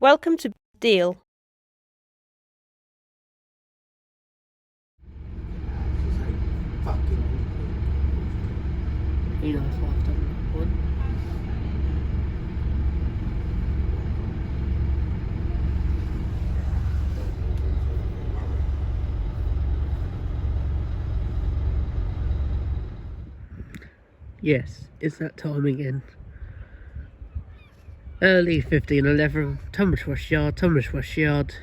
Welcome to Deal. Yes, it's that time again. Early 1511, Tunbridge West Yard.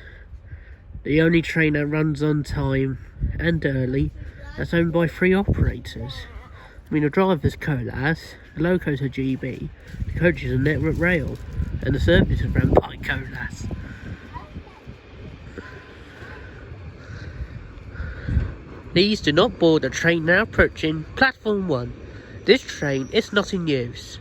The only train that runs on time and early that's owned by 3 operators. I mean, the driver's Colas, the loco's a GB, the coach is a Network Rail, and the service is run by Colas. Please do not board the train now approaching Platform 1. This train is not in use.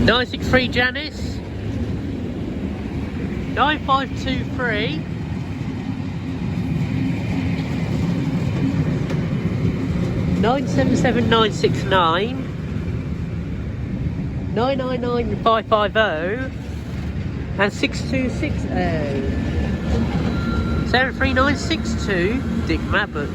(963) Janice, 9523, (977) 969, 999 550, and 6260. 73962 Dick Mabbott.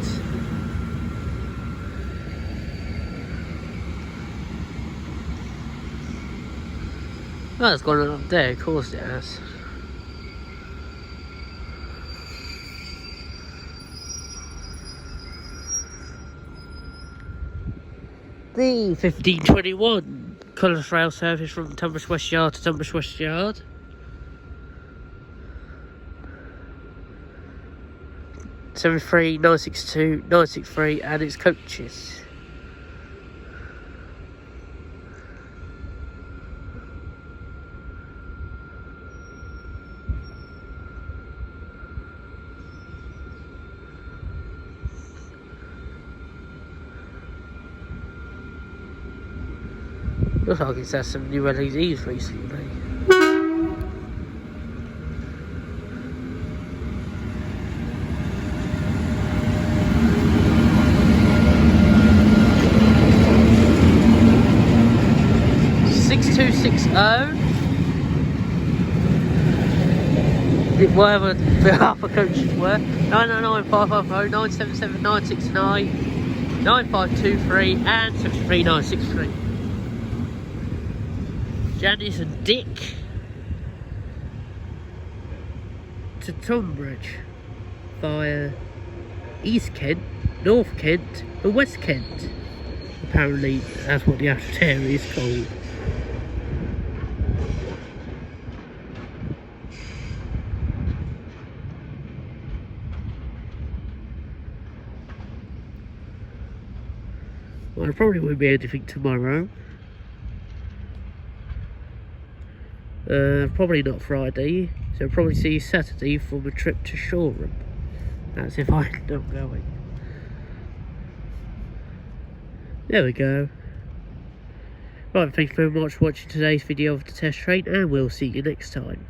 Oh, it's gone up there, of course it has. The 1521 Colours Rail service from Tunbridge West Yard to Tunbridge West Yard. (73) 962 963 and its coaches. Looks like it's had some new LEDs recently. Whatever the upper coaches were. 999 550 977 969 9523 and 73 963. Janice and Dick to Tunbridge via East Kent, North Kent and West Kent. Apparently that's what the outer area is called. Well, I probably won't be anything tomorrow. Probably not Friday, so I'll probably see you Saturday for my trip to Shoreham. That's if I end up going. There we go. Right, thank you very much for watching today's video of the test train, and we'll see you next time.